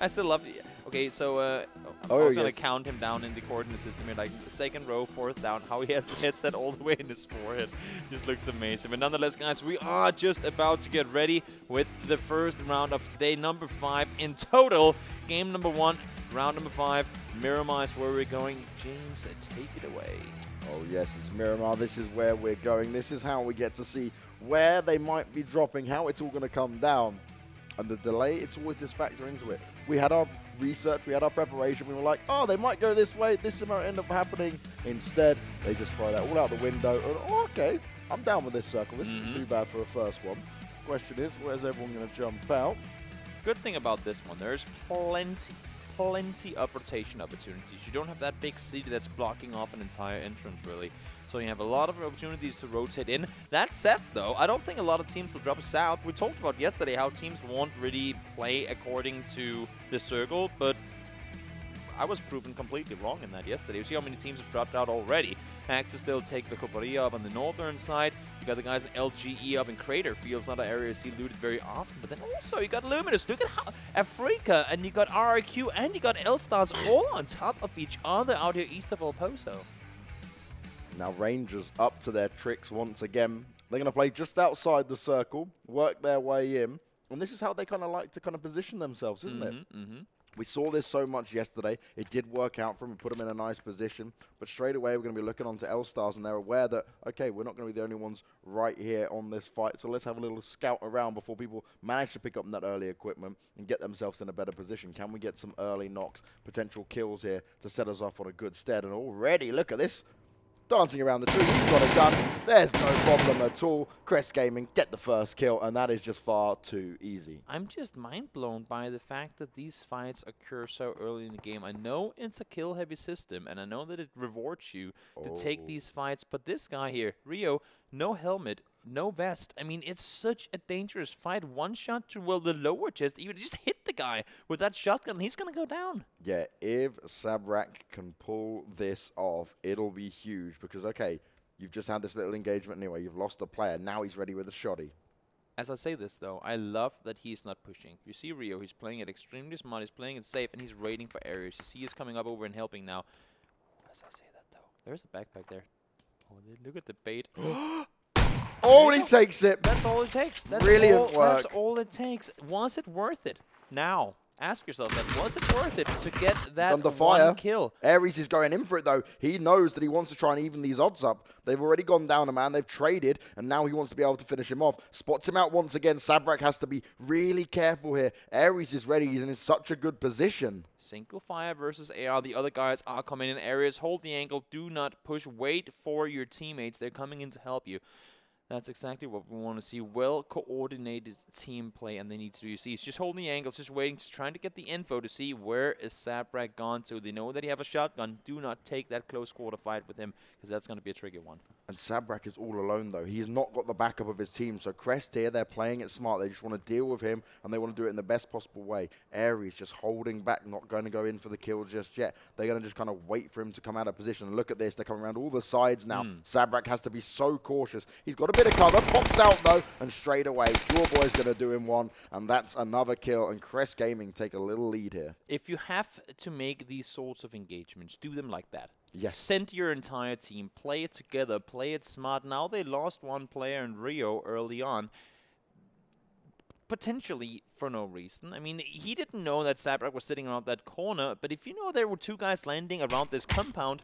I still love it. Okay, so I'm also going to count him down in the coordinate system here. Like, second row, fourth down. How he has the headset all the way in his forehead. Just looks amazing. But nonetheless, guys, we are just about to get ready with the first round of today. Number 5 in total. Game number 1, round number 5. Miramar is where we're going. James, take it away. Oh, yes, it's Miramar. This is where we're going. This is how we get to see where they might be dropping, how it's all going to come down. And the delay, it's always this factor into it. We had our research, we had our preparation. We were like, oh, they might go this way. This might end up happening. Instead, they just throw that all out the window. And, oh, okay, I'm down with this circle. This isn't too bad for a first one. Question is, where's everyone going to jump out? Good thing about this one, there's plenty of rotation opportunities. You don't have that big city that's blocking off an entire entrance, really. So you have a lot of opportunities to rotate in. That said, though, I don't think a lot of teams will drop south. We talked about yesterday how teams won't really play according to the circle, but I was proven completely wrong in that yesterday. You see how many teams have dropped out already. Axis still take the Coparia up on the northern side. You got the guys in LGE up in Crater Fields, not an area you see looted very often. But then also you got Luminous. Look at how Africa, and you got RRQ, and you got L-Stars all on top of each other out here east of El Pozo. Now Rangers up to their tricks once again. They're going to play just outside the circle, work their way in. And this is how they kind of like to kind of position themselves, isn't it? We saw this so much yesterday. It did work out for them and put them in a nice position. But straight away, we're going to be looking onto L-Stars, and they're aware that, okay, we're not going to be the only ones right here on this fight. So let's have a little scout around before people manage to pick up that early equipment and get themselves in a better position. Can we get some early knocks, potential kills here to set us off on a good stead? And already, look at this. Dancing around the tree, he's got a gun. There's no problem at all. Crest Gaming get the first kill, and that is just far too easy. I'm just mind blown by the fact that these fights occur so early in the game. I know it's a kill-heavy system, and I know that it rewards you to take these fights, but this guy here, Rio, no helmet, no vest. I mean, it's such a dangerous fight. One shot to, well, the lower chest, even just hit the guy with that shotgun. He's going to go down. Yeah, if Sabrak can pull this off, it'll be huge because, okay, you've just had this little engagement anyway. You've lost a player. Now he's ready with a shoddy. As I say this, though, I love that he's not pushing. You see Rio, he's playing it extremely smart. He's playing it safe, and he's raiding for areas. You see he's coming up over and helping now. As I say that, though, there's a backpack there. Oh, look at the bait. Oh, and he takes it. That's all it takes. That's Brilliant work. That's all it takes. Was it worth it? Now, ask yourself that. Was it worth it to get that under fire. one kill? Ares is going in for it, though. He knows that he wants to try and even these odds up. They've already gone down a man. They've traded, and now he wants to be able to finish him off. Spots him out once again. Sabrak has to be really careful here. Ares is ready. He's in such a good position. Single fire versus AR. The other guys are coming in. Ares, hold the angle. Do not push. Wait for your teammates. They're coming in to help you. That's exactly what we want to see. Well-coordinated team play, and they need to do. You see, he's just holding the angles, just waiting, just trying to get the info to see where is Sabrak gone to. They know that he have a shotgun. Do not take that close quarter fight with him, because that's going to be a tricky one. And Sabrak is all alone, though. He's not got the backup of his team. So Crest here, they're playing it smart. They just want to deal with him, and they want to do it in the best possible way. Ares just holding back, not going to go in for the kill just yet. They're going to just kind of wait for him to come out of position. And look at this. They're coming around all the sides now. Sabrak has to be so cautious. He's got a bit of cover. Pops out, though, and straight away, Pure Boy's going to do him one, and that's another kill. And Crest Gaming take a little lead here. If you have to make these sorts of engagements, do them like that. Yes. Send your entire team, play it together, play it smart. Now they lost one player in Rio early on, potentially for no reason. I mean, he didn't know that Sabrak was sitting around that corner, but if you know there were two guys landing around this compound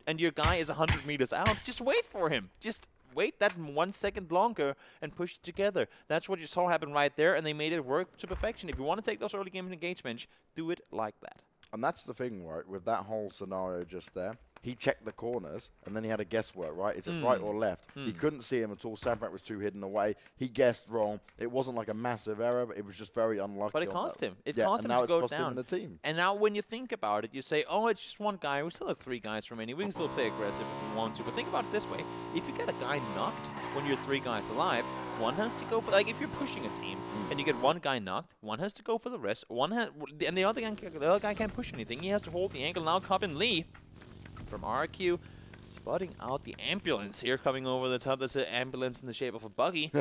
and your guy is 100 meters out, just wait for him. Just wait that 1 second longer and push it together. That's what you saw happen right there, and they made it work to perfection. If you want to take those early game engagements, do it like that. And that's the thing, right, with that whole scenario just there. He checked the corners, and then he had a guesswork, right? Is it right or left? He couldn't see him at all. Sabrak was too hidden away. He guessed wrong. It wasn't like a massive error, but it was just very unlucky. But it cost him. It cost him to go down. Him in the team. And now when you think about it, you say, oh, it's just one guy. We still have 3 guys remaining. We can still play aggressive if we want to. But think about it this way. If you get a guy knocked when you're 3 guys alive, one has to go for, like, if you're pushing a team and you get one guy knocked, one has to go for the rest. And the other guy can't push anything. He has to hold the angle. Now Cobbin Lee from RQ, spotting out the ambulance here, coming over the top. That's an ambulance in the shape of a buggy.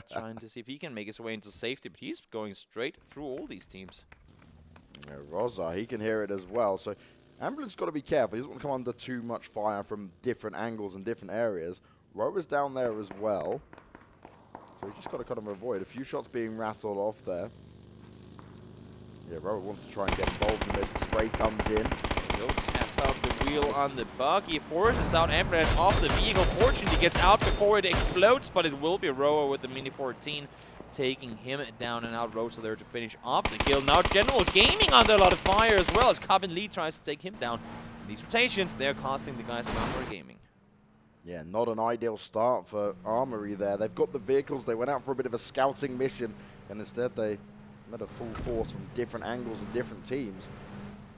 Trying to see if he can make his way into safety, but he's going straight through all these teams. Yeah, Rosa, he can hear it as well. So Ambulance got to be careful. He doesn't want to come under too much fire from different angles and different areas. Rover's down there as well. So he's just got to kind of avoid a few shots being rattled off there. Yeah, Rover wants to try and get involved in this. The spray comes in. Snaps out the wheel on the bug. He forces out Ambulance off the vehicle. Fortunately, gets out before it explodes, but it will be Rover with the Mini 14 taking him down and out. Rosa there to finish off the kill. Now General Gaming under a lot of fire as well as Cobbin Lee tries to take him down. These rotations, they're costing the guys of Armory Gaming. Yeah, not an ideal start for Armory there. They've got the vehicles. They went out for a bit of a scouting mission, and instead they met a full force from different angles and different teams.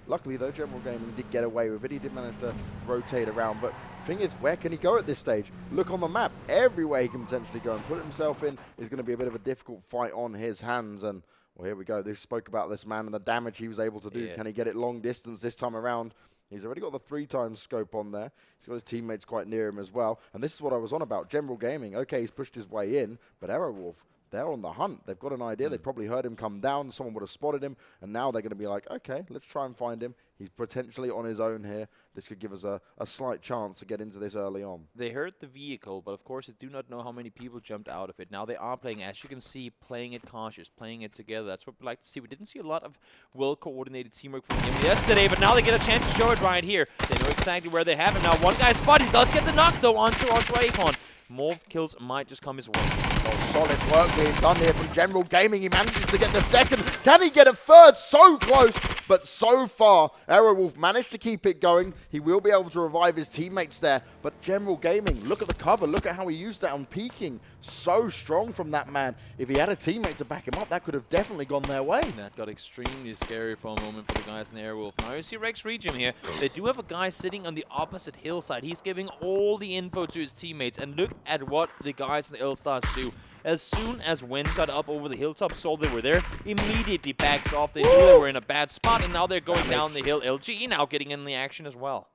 Luckily, though, General Gaming did get away with it. He did manage to rotate around, but thing is, where can he go at this stage? Look on the map. Everywhere he can potentially go and put himself in is going to be a bit of a difficult fight on his hands. And, well, here we go. They spoke about this man and the damage he was able to do. Yeah. Can he get it long distance this time around? He's already got the 3x scope on there. He's got his teammates quite near him as well. And this is what I was on about. General Gaming, okay, he's pushed his way in, but Aerowolf, they're on the hunt. They've got an idea. They probably heard him come down. Someone would have spotted him. And now they're going to be like, okay, let's try and find him. He's potentially on his own here. This could give us a slight chance to get into this early on. They heard the vehicle, but of course they do not know how many people jumped out of it. Now they are playing, as you can see, playing it cautious, playing it together. That's what we like to see. We didn't see a lot of well-coordinated teamwork from him yesterday, but now they get a chance to show it right here. They know exactly where they have it. Now one guy spotted. He does get the knock, though, onto Akon. More kills might just come his way. Oh, solid work being done here from General Gaming. He manages to get the second. Can he get a third? So close, but so far. Aerowolf managed to keep it going. He will be able to revive his teammates there. But General Gaming, look at the cover. Look at how he used that on peeking. So strong from that man. If he had a teammate to back him up, that could have definitely gone their way. That got extremely scary for a moment for the guys in the Airwolf. Now you see Rex Regime here. They do have a guy sitting on the opposite hillside. He's giving all the info to his teammates. And look at what the guys in the L-Stars do. As soon as Wen got up over the hilltop, saw they were there, immediately backs off. They knew they were in a bad spot, and now they're going down the hill. LGE now getting in the action as well.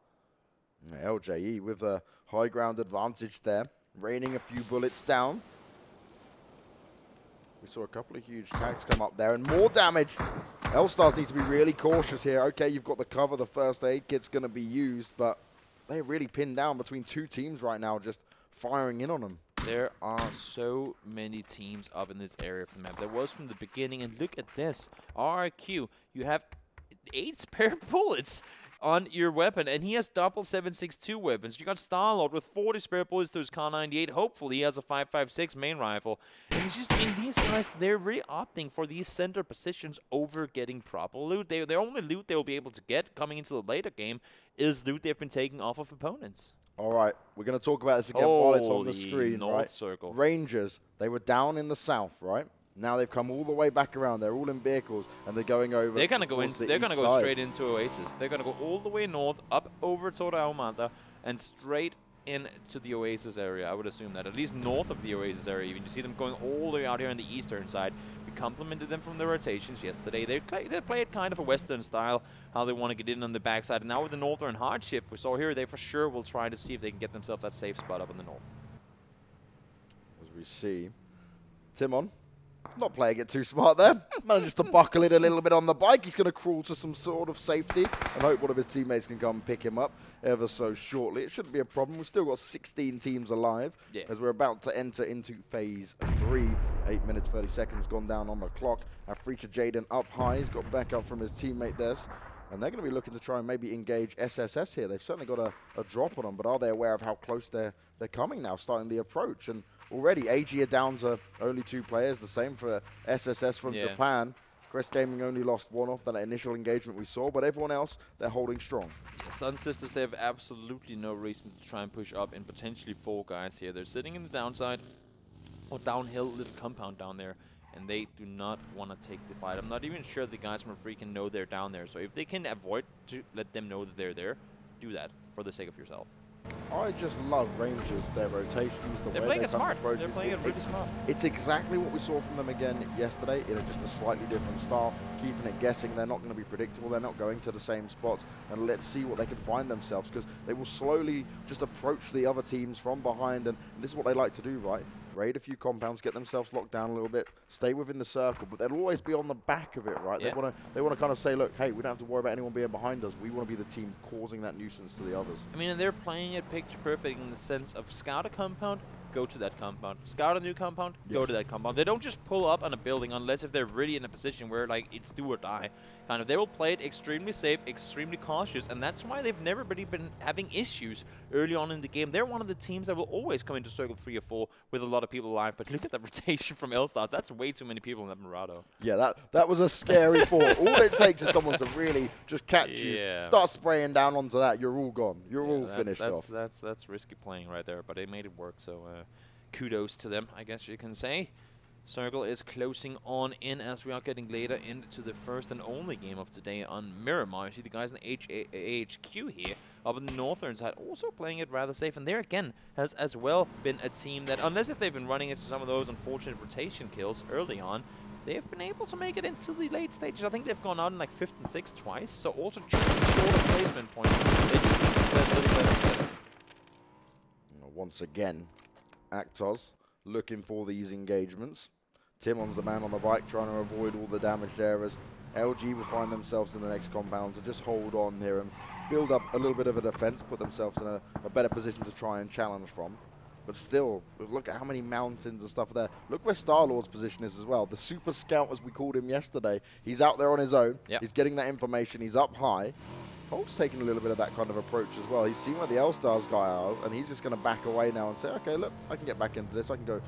LJE with a high ground advantage there, raining a few bullets down. We saw a couple of huge tags come up there, and more damage. L-Stars need to be really cautious here. Okay, you've got the cover, the first aid kit's going to be used, but they're really pinned down between two teams right now, just firing in on them. There are so many teams up in this area of the map. There was from the beginning, and look at this. RRQ, you have 8 spare bullets on your weapon, and he has double 7.62 weapons. You got Starlord with 40 spare bullets to his Kar 98. Hopefully, he has a 5.56 main rifle. And it's just, I mean, these guys, they're really opting for these center positions over getting proper loot. The only loot they'll be able to get coming into the later game is loot they've been taking off of opponents. All right, we're going to talk about this again while it's on the screen, North Circle. Rangers, they were down in the south, right? Now they've come all the way back around. They're all in vehicles, and they're going over. They're going to go in. They're going to go straight into Oasis. They're going to go all the way north, up over Toraumata, and straight into the Oasis area. I would assume that at least north of the Oasis area. Even you see them going all the way out here on the eastern side. We complimented them from the rotations yesterday. They play it kind of a Western style, how they want to get in on the backside. And now with the northern hardship we saw here, they for sure will try to see if they can get themselves that safe spot up in the north. As we see, Timon. Not playing it too smart there. Manages to buckle it a little bit on the bike. He's going to crawl to some sort of safety and hope one of his teammates can come pick him up ever so shortly. It shouldn't be a problem. We've still got 16 teams alive as we're about to enter into phase 3. 8 minutes, 30 seconds gone down on the clock. Afrika Jaden up high. He's got back up from his teammate there. And they're going to be looking to try and maybe engage SSS here. They've certainly got a drop on them, but are they aware of how close they're coming now, starting the approach? And already, AG are down to only 2 players. The same for SSS from Japan. Crest Gaming only lost 1 off that initial engagement we saw, but everyone else, they're holding strong. Yeah, Sun Sisters, they have absolutely no reason to try and push up, and potentially 4 guys here. They're sitting in the downside, or downhill little compound down there, and they do not want to take the fight. I'm not even sure the guys from Freakin' know they're down there, so if they can avoid to let them know that they're there, do that for the sake of yourself. I just love Rangers, their rotations, the way playing it smart. They're playing it really smart. It's exactly what we saw from them again yesterday, in just a slightly different style, keeping it guessing. They're not going to be predictable. They're not going to the same spots, and let's see what they can find themselves, because they will slowly just approach the other teams from behind, and this is what they like to do, right? raid a few compounds, get themselves locked down a little bit, stay within the circle, but they'll always be on the back of it, right? Yeah. They want to kind of say, look, hey, we don't have to worry about anyone being behind us. We want to be the team causing that nuisance to the others. I mean, and they're playing it picture perfect in the sense of scout a compound, go to that compound. Scout a new compound, go to that compound. They don't just pull up on a building unless if they're really in a position where, like, it's do or die. Kind of, they will play it extremely safe, extremely cautious, and that's why they've never really been having issues early on in the game. They're one of the teams that will always come into Circle 3 or 4 with a lot of people alive, but look at the rotation from L-Stars. That's way too many people in that Murado. Yeah, that was a scary thought. All it takes is someone to really just catch you, start spraying down onto that, you're all gone. You're all finished off. That's risky playing right there, but they made it work, so kudos to them, I guess you can say. Circle is closing on in as we are getting later into the first and only game of today on Miramar. You see the guys in HQ here up in the northern side also playing it rather safe. And there again has as well been a team that, unless if they've been running into some of those unfortunate rotation kills early on, they've been able to make it into the late stages. I think they've gone out in like 5th and 6th twice. So also just shorter placement points. They just need to play a little better. Once again, Actos looking for these engagements. Timon's the man on the bike trying to avoid all the damaged areas. LG will find themselves in the next compound to just hold on here and build up a little bit of a defense, put themselves in a better position to try and challenge from. But still, look at how many mountains and stuff there. Look where Star-Lord's position is as well. The Super Scout, as we called him yesterday, he's out there on his own. Yep. He's getting that information. He's up high. Holt's taking a little bit of that kind of approach as well. He's seen where the L-Stars guy are, and he's just going to back away now and say, okay, look, I can get back into this. I can go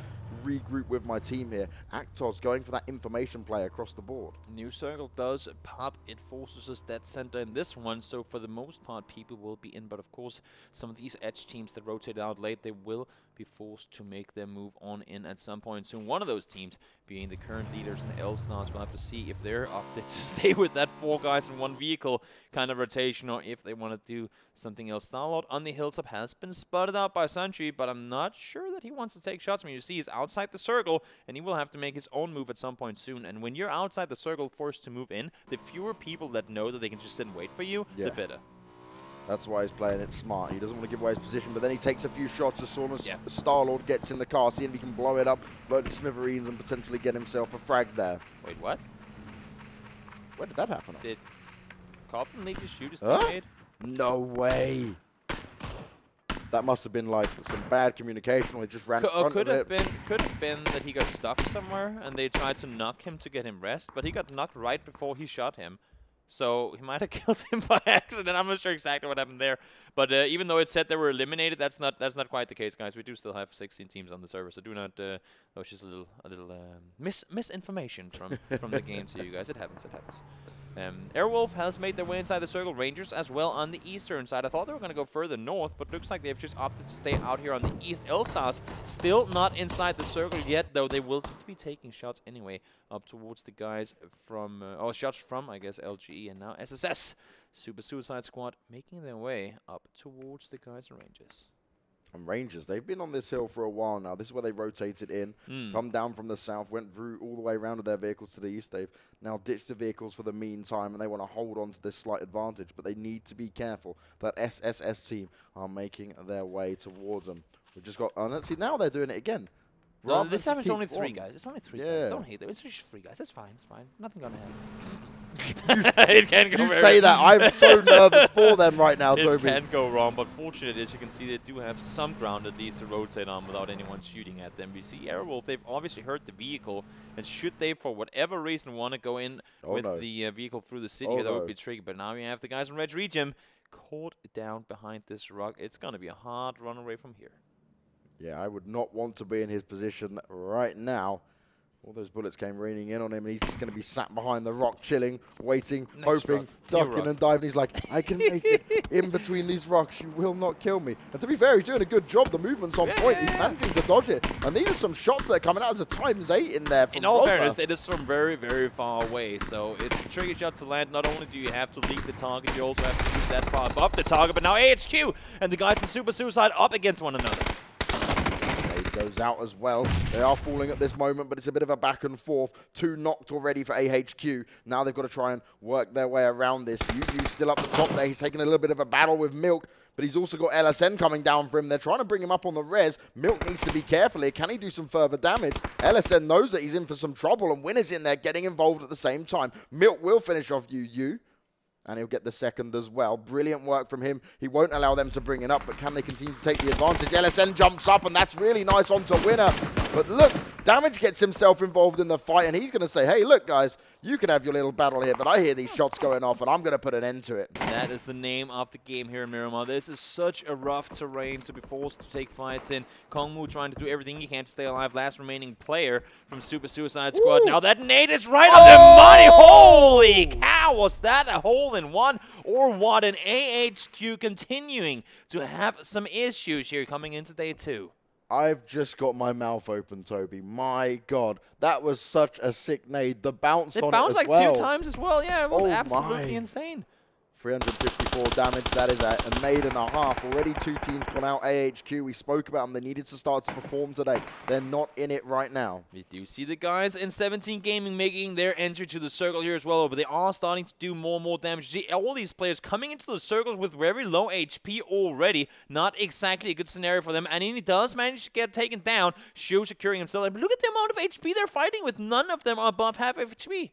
regroup with my team here. Actos going for that information play across the board. New Circle does pop. It forces us dead center in this one, so for the most part, people will be in. But of course, some of these edge teams that rotate out late, they will be forced to make their move on in at some point soon. One of those teams being the current leaders in the L-Stars. We'll have to see if they're opted to stay with that 4 guys in 1 vehicle kind of rotation, or if they want to do something else. Star-Lord on the hilltop has been spotted out by Sentry, but I'm not sure that he wants to take shots. I mean, you see he's outside the circle, and he will have to make his own move at some point soon. And when you're outside the circle forced to move in, the fewer people that know that they can just sit and wait for you, the better. That's why he's playing it smart. He doesn't want to give away his position, but then he takes a few shots as soon as Star-Lord gets in the car, seeing if he can blow it up, blow it to smithereens, and potentially get himself a frag there. Wait, what? Where did that happen? Did Carlton Lee just shoot his teammate? No way. That must have been like some bad communication, or he just ran in front of it. Could have been that he got stuck somewhere, and they tried to knock him to get him rest, but he got knocked right before he shot him. So he might have killed him by accident. I'm not sure exactly what happened there. But even though it said they were eliminated, that's not quite the case, guys. We do still have 16 teams on the server, so do not. That was just a little misinformation from the game to you guys. It happens. It happens. Airwolf has made their way inside the circle. Rangers as well on the eastern side. I thought they were going to go further north, but looks like they've just opted to stay out here on the east. L-Stars still not inside the circle yet, though they will be taking shots anyway up towards the guys from, shots from, I guess, LGE and now SSS. Super Suicide Squad making their way up towards the guys and Rangers. And Rangers, they've been on this hill for a while now. This is where they rotated in, come down from the south, went through all the way around with their vehicles to the east. They've now ditched the vehicles for the meantime, and they want to hold on to this slight advantage. But they need to be careful. That SSS team are making their way towards them. We've just got, let's see, now they're doing it again. No, this time it's only 3 guys. It's only 3 guys. Don't hate them. It's just 3 guys. It's fine. It's fine. Nothing gonna happen. It can go you say that. I'm so nervous for them right now, Toby. It can go wrong, but fortunately, as you can see, they do have some ground at least to rotate on without anyone shooting at them. You see Airwolf, they've obviously hurt the vehicle, and should they, for whatever reason, want to go in with the vehicle through the city, that would be tricky. But now we have the guys from Red Region caught down behind this rock. It's going to be a hard run away from here. Yeah, I would not want to be in his position right now. All those bullets came raining in on him, and he's just going to be sat behind the rock, chilling, waiting, hoping, ducking and diving. He's like, I can make it in between these rocks. You will not kill me. And to be fair, he's doing a good job. The movement's on point. He's managing to dodge it. And these are some shots that are coming out. There's a ×8 in there. In all fairness, it is from very, very far away. So it's a tricky shot to land. Not only do you have to leave the target, you also have to shoot that far above the target. But now AHQ and the guys in Super Suicide up against one another. Goes out as well. They are falling at this moment, but it's a bit of a back and forth. 2 knocked already for AHQ. Now they've got to try and work their way around this. Yu still up the top there. He's taking a little bit of a battle with Milk, but he's also got LSN coming down for him. They're trying to bring him up on the res. Milk needs to be careful here. Can he do some further damage? LSN knows that he's in for some trouble, and Win is in there getting involved at the same time. Milk will finish off Yu. And he'll get the second as well. Brilliant work from him. He won't allow them to bring it up, but can they continue to take the advantage? LSN jumps up, and that's really nice onto Winner. But look, Damage gets himself involved in the fight, and he's going to say, hey, look, guys, you can have your little battle here, but I hear these shots going off, and I'm going to put an end to it. That is the name of the game here in Miramar. This is such a rough terrain to be forced to take fights in. Kongmu trying to do everything he can to stay alive. Last remaining player from Super Suicide Squad. Now that nade is right on the money. Holy cow, was that a hole-in-one or what? An AHQ continuing to have some issues here coming into day 2. I've just got my mouth open, Toby. My God, that was such a sick nade. The bounce on it as well. It bounced like 2 times as well. Yeah, it was absolutely insane. 354 damage. That is a nade and a half. Already 2 teams gone out. AHQ, we spoke about them. They needed to start to perform today. They're not in it right now. We do see the guys in 17 Gaming making their entry to the circle here as well, but they are starting to do more and more damage. You see all these players coming into the circles with very low HP already. Not exactly a good scenario for them, and he does manage to get taken down. Shu securing himself. And look at the amount of HP they're fighting with. None of them are above half HP.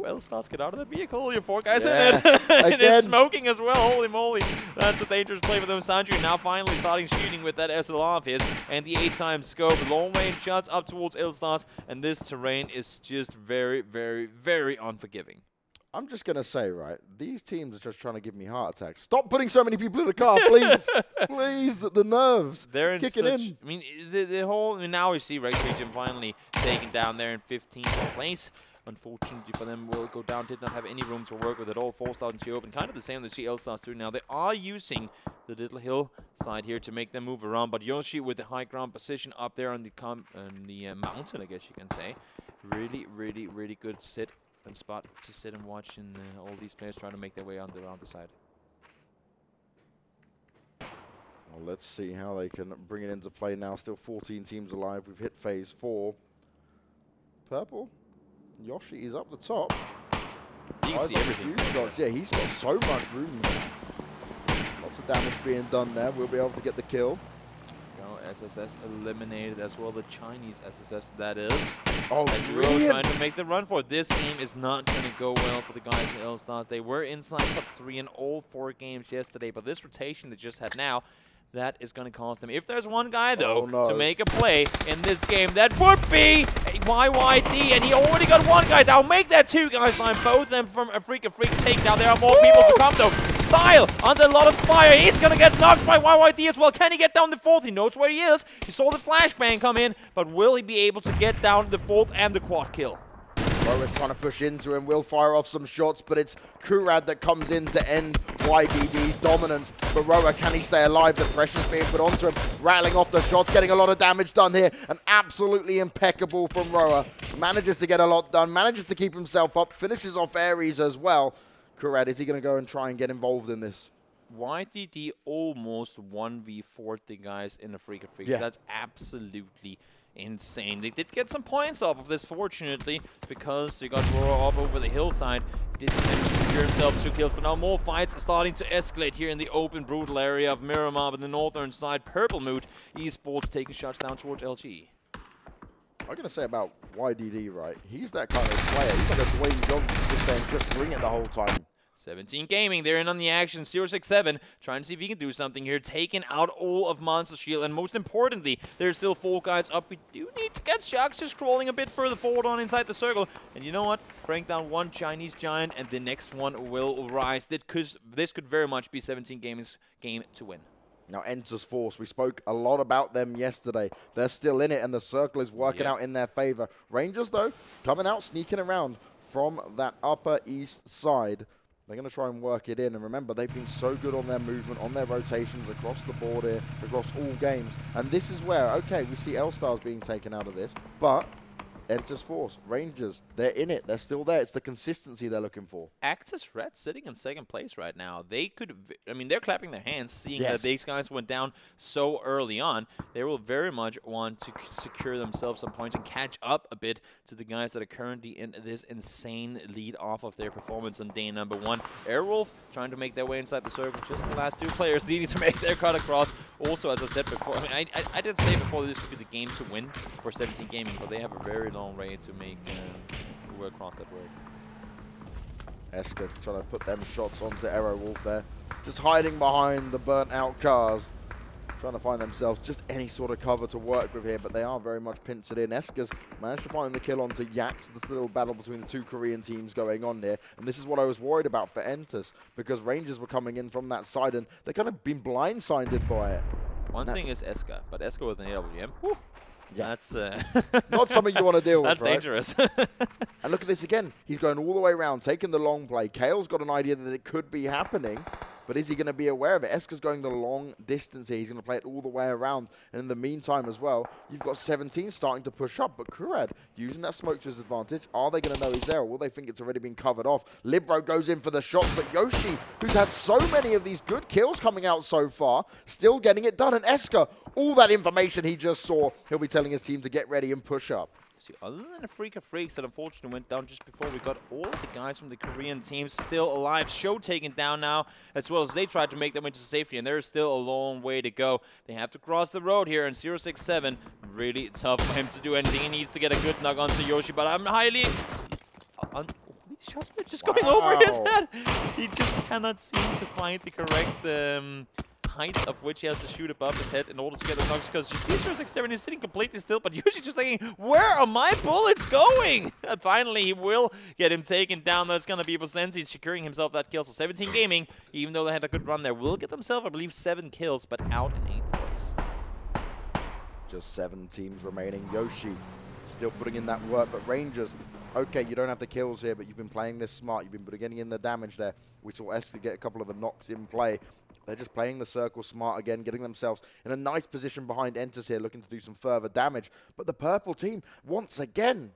L-Stars, get out of that vehicle. Your 4 guys in it. It is smoking as well. Holy moly. That's a dangerous play for them. Sanju now finally starting shooting with that SLR of his. And the 8-time scope. Long range shots up towards L-Stars. And this terrain is just very, very, very unforgiving. I'm just going to say, right, these teams are just trying to give me heart attacks. Stop putting so many people in the car, please. Please, the nerves. They're it's kicking in. I mean, the whole... I mean, now we see Rex Region finally taken down there in 15th place. Unfortunately for them, will go down. Did not have any room to work with at all. Forced out into the open. Kind of the same as the L-Stars do now. They are using the little hill side here to make them move around. But Yoshi with the high ground position up there on the mountain, I guess you can say. Really, really, really good sit and spot to sit and watch. And all these players trying to make their way around the side. Well, let's see how they can bring it into play now. Still 14 teams alive. We've hit phase 4. Purple. Yoshi is up the top. You can see everything. Shots. Yeah, he's got so much room. Lots of damage being done there. We'll be able to get the kill. SSS eliminated as well. The Chinese SSS, that is. Oh, really trying to make the run for it. This game is not going to go well for the guys in the L-Stars. They were inside top 3 in all 4 games yesterday, but this rotation they just had now, that is going to cost them. If there's one guy, though, to make a play in this game, that would be YYD, and he already got 1 guy down. Make that 2 guys line, both of them from a Freak of Freaks takedown. There are more people to come, though. Style under a lot of fire. He's going to get knocked by YYD as well. Can he get down the 4th? He knows where he is. He saw the flashbang come in, but will he be able to get down the 4th and the quad kill? Roa's trying to push into him, will fire off some shots, but it's Kurad that comes in to end YDD's dominance. But Roa, can he stay alive? The pressure's being put onto him, rattling off the shots, getting a lot of damage done here, and absolutely impeccable from Roa. Manages to get a lot done, manages to keep himself up, finishes off Ares as well. Kurad, is he going to go and try and get involved in this? YDD almost 1v4'd the guys in the Freak of Freaks. Yeah. That's absolutely insane. They did get some points off of this, fortunately, because they got Roar up over the hillside. Did manage to secure himself 2 kills, but now more fights are starting to escalate here in the open, brutal area of Miramar, on the northern side. Purple Mood Esports taking shots down towards LG. I'm going to say about YDD, right? He's that kind of player. He's like a Dwayne Johnson, just saying, just bring it the whole time. 17 Gaming, they're in on the action. 067 trying to see if he can do something here. Taking out all of Monster Shield, and most importantly, there's still 4 guys up. We do need to get Sharks just crawling a bit further forward on inside the circle. And you know what? Bring down 1 Chinese giant, and the next one will rise. This could very much be 17 Gaming's game to win. Now, Enters Force, we spoke a lot about them yesterday. They're still in it, and the circle is working out in their favor. Rangers, though, coming out, sneaking around from that upper east side. They're going to try and work it in. And remember, they've been so good on their movement, on their rotations across the board here, across all games. And this is where, okay, we see L-Stars being taken out of this, but Enters Force, Rangers, they're in it. They're still there. It's the consistency they're looking for. Actus Red sitting in second place right now. They could, I mean, they're clapping their hands seeing Yes. that these guys went down so early on. They will very much want to secure themselves some points and catch up a bit to the guys that are currently in this insane lead off of their performance on day number 1. Airwolf trying to make their way inside the circle. Just the last 2 players needing to make their cut across. Also, as I said before, I mean, I did say before this could be the game to win for 17 Gaming, but they have a very long way to make work across that road. Esker trying to put them shots onto Aerowolf there. Just hiding behind the burnt out cars. Trying to find themselves just any sort of cover to work with here, but they are very much pincered in. Esker's managed to find the kill onto Yaks. This little battle between the 2 Korean teams going on there. And this is what I was worried about for Entus, because Rangers were coming in from that side and they kind of been blindsided by it. One thing is Esker, but Esker with an AWM. Whew. Yeah. That's not something you want to deal with. That's dangerous. And look at this again. He's going all the way around, taking the long play. Kale's got an idea that it could be happening, but is he going to be aware of it? Esker's going the long distance here. He's going to play it all the way around. And in the meantime as well, you've got 17 starting to push up. But Kurad using that smoke to his advantage. Are they going to know he's there, or will they think it's already been covered off? Libro goes in for the shots, but Yoshi, who's had so many of these good kills coming out so far, still getting it done. And Esker, all that information he just saw, he'll be telling his team to get ready and push up. See, other than the Freak of Freaks that unfortunately went down just before, we got all of the guys from the Korean team still alive. Show taken down now, as well as they tried to make them into safety, and there's still a long way to go. They have to cross the road here, and 067, really tough for him to do anything. He needs to get a good knock onto Yoshi, but I'm highly... these shots, they're just going over his head. He just cannot seem to find the correct... height of which he has to shoot above his head in order to get the knocks, because you see 067 is sitting completely still, but usually just thinking, where are my bullets going? And finally, he will get him taken down. That's going to be Bosensi securing himself that kill. So 17 Gaming, even though they had a good run there, will get themselves, I believe, 7 kills, but out in 8th place. Just 7 teams remaining. Yoshi still putting in that work, but Rangers, okay, you don't have the kills here, but you've been playing this smart. You've been getting in the damage there. We saw Esker get a couple of the knocks in play. They're just playing the circle smart again, getting themselves in a nice position behind Enters here, looking to do some further damage. But the purple team, once again,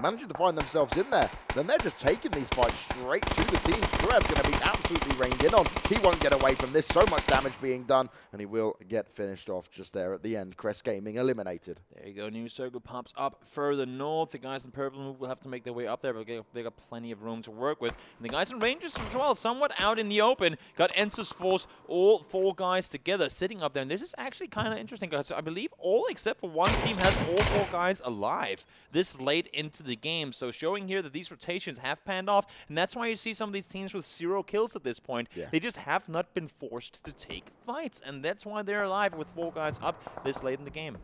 managing to find themselves in there. Then they're just taking these fights straight to the teams. Kurad's going to be absolutely reined in on. He won't get away from this. So much damage being done, and he will get finished off just there at the end. Crest Gaming eliminated. There you go. New circle pops up further north. The guys in purple will have to make their way up there, but they got plenty of room to work with. And the guys in Rangers as well, somewhat out in the open. Got Ensus Force, all 4 guys together sitting up there. And this is actually kind of interesting, guys. I believe all except for one team has all 4 guys alive this late into the game. So showing here that these rotations have panned off, and that's why you see some of these teams with 0 kills at this point. Yeah. They just have not been forced to take fights, and that's why they're alive with 4 guys up this late in the game.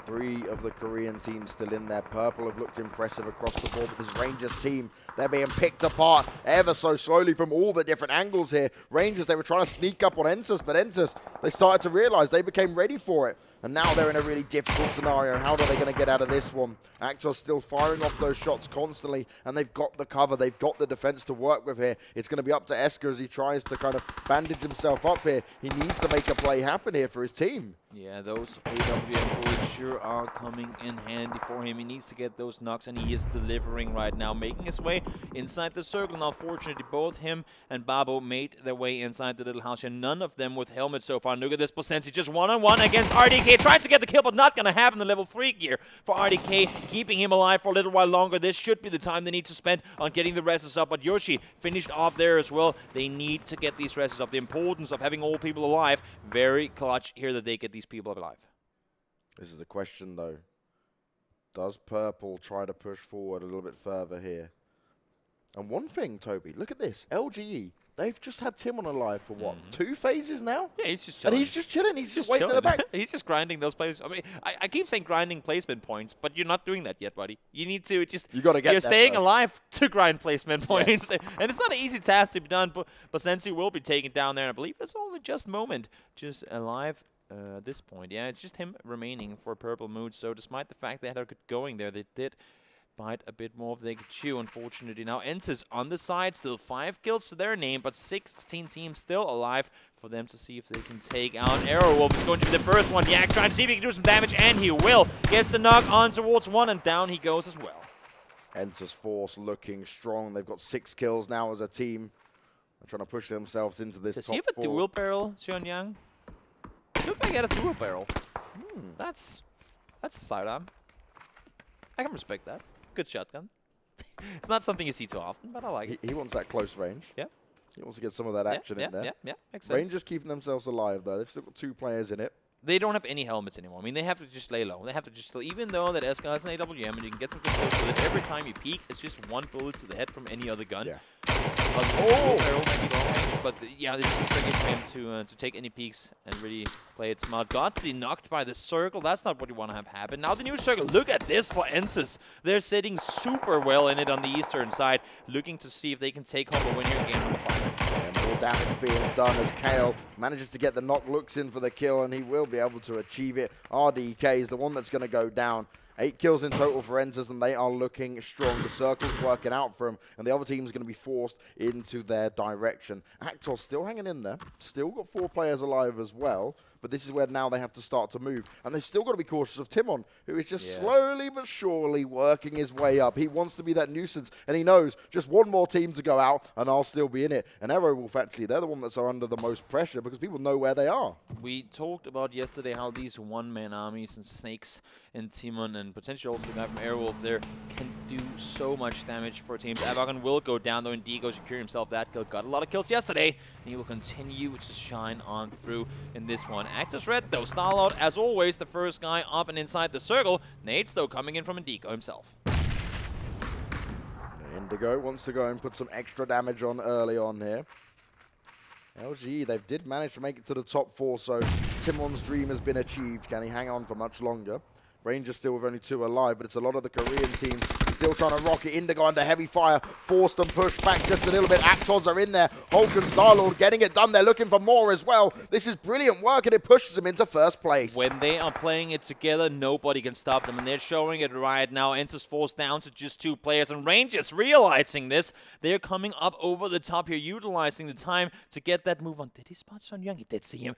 3 of the Korean teams still in there. Purple have looked impressive across the board, but this Rangers team, they're being picked apart ever so slowly from all the different angles here. Rangers, they were trying to sneak up on Entus, but Entus, they started to realize they became ready for it. And now they're in a really difficult scenario. How are they going to get out of this one? Actor's still firing off those shots constantly, and they've got the cover. They've got the defense to work with here. It's going to be up to Esker as he tries to kind of bandage himself up here. He needs to make a play happen here for his team. Yeah, those AWM bullets sure are coming in handy for him. He needs to get those knocks, and he is delivering right now, making his way inside the circle. Now, fortunately, both him and Babo made their way inside the little house, and none of them with helmets so far. Look at this Bosensi, just one-on-one against RDK. Tries to get the kill, but not going to happen. The level 3 gear for RDK, keeping him alive for a little while longer. This should be the time they need to spend on getting the reses up, but Yoshi finished off there as well. They need to get these reses up. The importance of having all people alive, very clutch here that they get these people alive. This is the question, though. Does Purple try to push forward a little bit further here? And one thing, Toby, look at this. LGE, they've just had Timon alive for what, 2 phases now? Yeah, he's just chilling. And he's just chilling. He's just waiting in the back. He's just grinding those plays. I mean, I keep saying grinding placement points, but you're not doing that yet, buddy. You need to just... You're staying alive to grind placement points. Yes. And it's not an easy task to be done, but Sensi will be taken down there. And I believe that's only just Moment just alive at this point. Yeah, it's just him remaining for Purple Mood. So despite the fact they had a good going there, they did bite a bit more if they could chew. Unfortunately, now Entis on the side, still 5 kills to their name, but 16 teams still alive for them to see if they can take out Aerowolf. Is going to be the first one. Yak trying to see if he can do some damage, and he will. Gets the knock on towards one, and down he goes as well. Entis Force looking strong. They've got 6 kills now as a team. They're trying to push themselves into this top 4. Does he have a dual barrel, Xianyang? Look like he had a dual barrel. That's a sidearm. I can respect that. Good shotgun. It's not something you see too often, but I like it. He wants that close range. Yeah. He wants to get some of that action in there. Yeah, makes sense. Rangers keeping themselves alive, though. They've still got 2 players in it. They don't have any helmets anymore. I mean, they have to just lay low. They have to just, even though that SK has an AWM and you can get some good kills with it, every time you peek, it's just 1 bullet to the head from any other gun. Yeah. Barrel might be long range, but yeah, this is tricky for him to take any peeks and really play it smart. Got to be knocked by the circle. That's not what you want to have happen. Now the new circle. Look at this for Entis. They're sitting super well in it on the eastern side, looking to see if they can take home a win here in game number 5. And more damage being done as Kale manages to get the knock looks in for the kill, and he will be able to achieve it. RDK is the one that's going to go down. 8 kills in total for Entis, and they are looking strong. The circle's working out for him, and the other team is going to be forced into their direction. Actor still hanging in there. Still got 4 players alive as well, but this is where now they have to start to move. And they've still got to be cautious of Timon, who is just slowly but surely working his way up. He wants to be that nuisance, and he knows just 1 more team to go out, and I'll still be in it. And Aerowolf, actually, they're the one that's under the most pressure because people know where they are. We talked about yesterday how these one-man armies and Snakes and Timon and potentially also the guy from Aerowolf there can do so much damage for teams. Avagon will go down, though, and Digo secure himself that kill. Got a lot of kills yesterday, and he will continue to shine on through in this one. Actus Red, though. Starlord, as always, the first guy up and inside the circle. Nades, though, coming in from Indigo himself. Indigo wants to go and put some extra damage on early on here. LG, they did manage to make it to the top 4, so Timon's dream has been achieved. Can he hang on for much longer? Rangers still with only 2 alive, but it's a lot of the Korean team still trying to rock it. Indigo under heavy fire, forced and pushed back just a little bit. Actors are in there. Hulk and Starlord getting it done. They're looking for more as well. This is brilliant work, and it pushes them into first place. When they are playing it together, nobody can stop them, and they're showing it right now. Entis forced down to just 2 players, and Rangers realizing this. They're coming up over the top here, utilizing the time to get that move on. Did he spot Son Young? He did see him.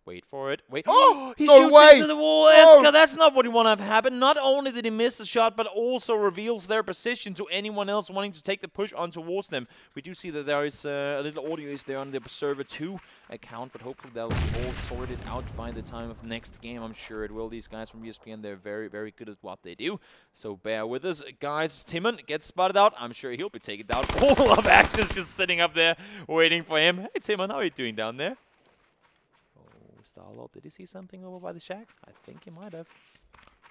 Wait for it. Wait. Oh, he no shoots way. into the wall. Eska, that's not what you want to have happen. Not only did he miss the shot, but also reveals their position to anyone else wanting to take the push on towards them. We do see that there is a little audio is there on the Observer 2 account, but hopefully that'll be all sorted out by the time of next game. I'm sure it will. These guys from ESPN, they're very, very good at what they do. So bear with us. Guys, Timon gets spotted out. I'm sure he'll be taken down. All of actors just sitting up there waiting for him. Hey, Timon, how are you doing down there? Starlord, did he see something over by the shack? I think he might have.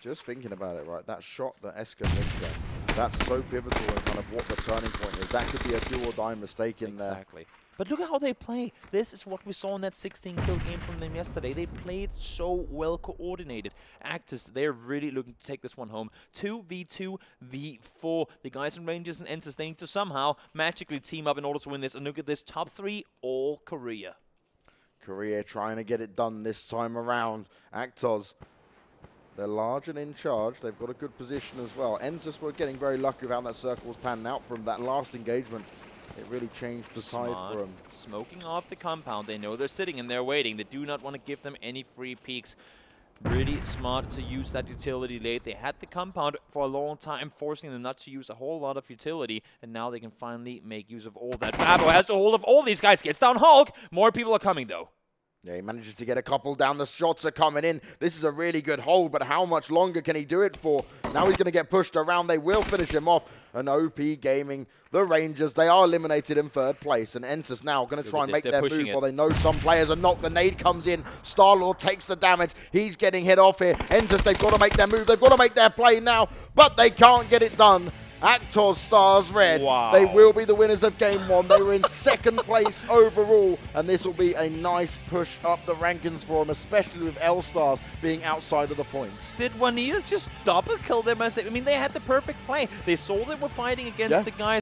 Just thinking about it, right, that shot that Eska missed there, that's so pivotal in kind of what the turning point is. That could be a do or die mistake in there. Exactly. But look at how they play. This is what we saw in that 16-kill game from them yesterday. They played so well coordinated. Actors, they're really looking to take this one home. 2v2, v4. The guys in Rangers and Entis, they need to somehow magically team up in order to win this. And look at this, top 3, all Korea. Korea trying to get it done this time around. Actos, they're large and in charge. They've got a good position as well. Entis were getting very lucky with how that circle was panning out from that last engagement. It really changed the tide for them. Smoking off the compound. They know they're sitting and they're waiting. They do not want to give them any free peeks. Really smart to use that utility late. They had the compound for a long time, forcing them not to use a whole lot of utility, and now they can finally make use of all that. Babo has the hold of all these guys, gets down Hulk. More people are coming, though. Yeah, he manages to get a couple down. The shots are coming in. This is a really good hold, but how much longer can he do it for? Now he's going to get pushed around. They will finish him off. And OP Gaming, the Rangers, they are eliminated in 3rd place. And Entis now going to try and make their move while they know some players are not. The nade comes in. Starlord takes the damage. He's getting hit off here. Entis, they've got to make their move. They've got to make their play now, but they can't get it done. Actors Stars Red. Wow. They will be the winners of Game 1. They were in 2nd place overall, and this will be a nice push up the rankings for them, especially with L-Stars being outside of the points. Did Juanita just double kill them? I mean, they had the perfect play. They saw they were fighting against the guys